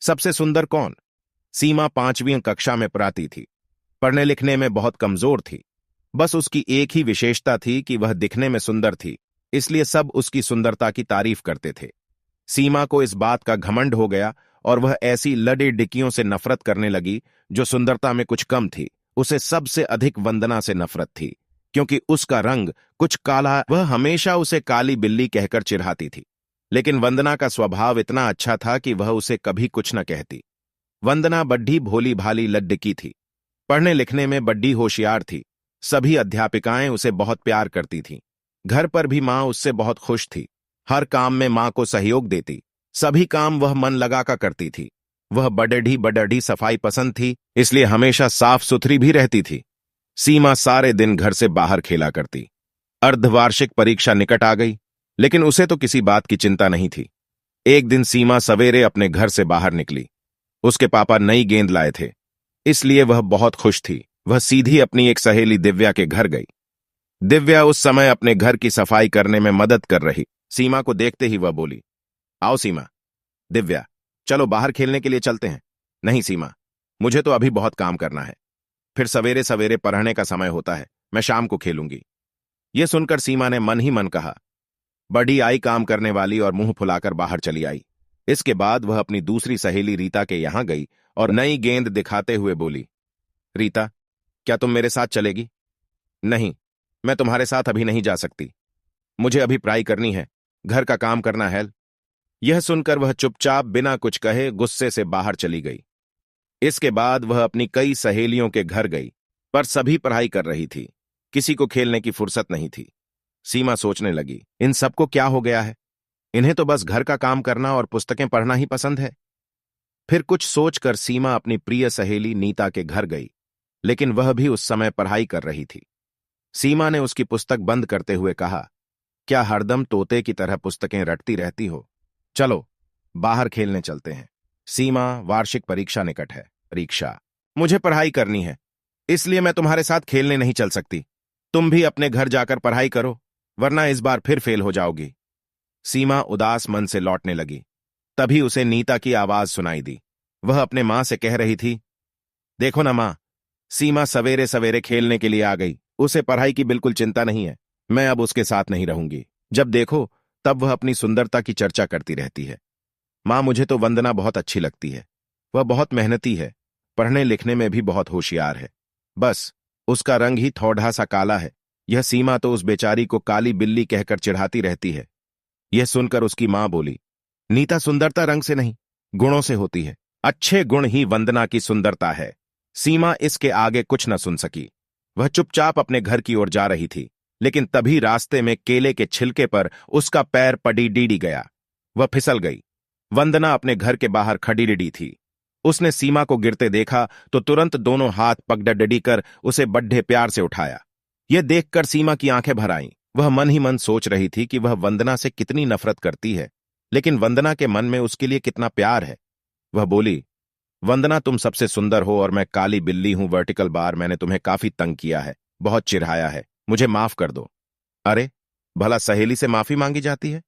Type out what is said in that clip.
सबसे सुंदर कौन? सीमा 5वीं कक्षा में पढ़ती थी। पढ़ने लिखने में बहुत कमजोर थी। बस उसकी एक ही विशेषता थी कि वह दिखने में सुंदर थी, इसलिए सब उसकी सुंदरता की तारीफ करते थे। सीमा को इस बात का घमंड हो गया और वह ऐसी लड़ी डिक्कियों से नफरत करने लगी जो सुंदरता में कुछ कम थी। उसे सबसे अधिक वंदना से नफरत थी, क्योंकि उसका रंग कुछ काला। वह हमेशा उसे काली बिल्ली कहकर चिढ़ाती थी, लेकिन वंदना का स्वभाव इतना अच्छा था कि वह उसे कभी कुछ न कहती। वंदना बड्ढी भोली भाली लड्डकी थी। पढ़ने लिखने में बड्डी होशियार थी। सभी अध्यापिकाएं उसे बहुत प्यार करती थीं। घर पर भी मां उससे बहुत खुश थी। हर काम में मां को सहयोग देती। सभी काम वह मन लगाकर करती थी। वह बड़ढ़ी सफाई पसंद थी, इसलिए हमेशा साफ सुथरी भी रहती थी। सीमा सारे दिन घर से बाहर खेला करती। अर्धवार्षिक परीक्षा निकट आ गई, लेकिन उसे तो किसी बात की चिंता नहीं थी। एक दिन सीमा सवेरे अपने घर से बाहर निकली। उसके पापा नई गेंद लाए थे, इसलिए वह बहुत खुश थी। वह सीधी अपनी एक सहेली दिव्या के घर गई। दिव्या उस समय अपने घर की सफाई करने में मदद कर रही। सीमा को देखते ही वह बोली, आओ सीमा। दिव्या, चलो बाहर खेलने के लिए चलते हैं। नहीं सीमा, मुझे तो अभी बहुत काम करना है। फिर सवेरे सवेरे पढ़ने का समय होता है, मैं शाम को खेलूंगी। यह सुनकर सीमा ने मन ही मन कहा। बड़ी आई काम करने वाली और मुंह फुलाकर बाहर चली आई। इसके बाद वह अपनी दूसरी सहेली रीता के यहां गई और नई गेंद दिखाते हुए बोली, रीता, क्या तुम मेरे साथ चलेगी? नहीं, मैं तुम्हारे साथ अभी नहीं जा सकती। मुझे अभी पढ़ाई करनी है, घर का काम करना है। यह सुनकर वह चुपचाप बिना कुछ कहे गुस्से से बाहर चली गई। इसके बाद वह अपनी कई सहेलियों के घर गई, पर सभी पढ़ाई कर रही थी। किसी को खेलने की फुर्सत नहीं थी। सीमा सोचने लगी, इन सबको क्या हो गया है? इन्हें तो बस घर का काम करना और पुस्तकें पढ़ना ही पसंद है। फिर कुछ सोचकर सीमा अपनी प्रिय सहेली नीता के घर गई, लेकिन वह भी उस समय पढ़ाई कर रही थी। सीमा ने उसकी पुस्तक बंद करते हुए कहा, क्या हरदम तोते की तरह पुस्तकें रटती रहती हो? चलो बाहर खेलने चलते हैं। सीमा, वार्षिक परीक्षा निकट है। परीक्षा? मुझे पढ़ाई करनी है, इसलिए मैं तुम्हारे साथ खेलने नहीं चल सकती। तुम भी अपने घर जाकर पढ़ाई करो, वरना इस बार फिर फेल हो जाओगी। सीमा उदास मन से लौटने लगी। तभी उसे नीता की आवाज सुनाई दी। वह अपने मां से कह रही थी, देखो ना मां, सीमा सवेरे सवेरे खेलने के लिए आ गई। उसे पढ़ाई की बिल्कुल चिंता नहीं है। मैं अब उसके साथ नहीं रहूंगी। जब देखो तब वह अपनी सुंदरता की चर्चा करती रहती है। मां, मुझे तो वंदना बहुत अच्छी लगती है। वह बहुत मेहनती है, पढ़ने लिखने में भी बहुत होशियार है। बस उसका रंग ही थोड़ा सा काला है। यह सीमा तो उस बेचारी को काली बिल्ली कहकर चिढ़ाती रहती है। यह सुनकर उसकी मां बोली, नीता, सुंदरता रंग से नहीं, गुणों से होती है। अच्छे गुण ही वंदना की सुंदरता है। सीमा इसके आगे कुछ न सुन सकी। वह चुपचाप अपने घर की ओर जा रही थी, लेकिन तभी रास्ते में केले के छिलके पर उसका पैर पड़ी डीडी गया। वह फिसल गई। वंदना अपने घर के बाहर खड़ी डिडी थी। उसने सीमा को गिरते देखा तो तुरंत दोनों हाथ पगडडी कर उसे बड्ढे प्यार से उठाया। यह देखकर सीमा की आंखें भर आईं। वह मन ही मन सोच रही थी कि वह वंदना से कितनी नफरत करती है, लेकिन वंदना के मन में उसके लिए कितना प्यार है। वह बोली, वंदना, तुम सबसे सुंदर हो और मैं काली बिल्ली हूं। वर्टिकल बार, मैंने तुम्हें काफी तंग किया है, बहुत चिढ़ाया है। मुझे माफ कर दो। अरे, भला सहेली से माफी मांगी जाती है?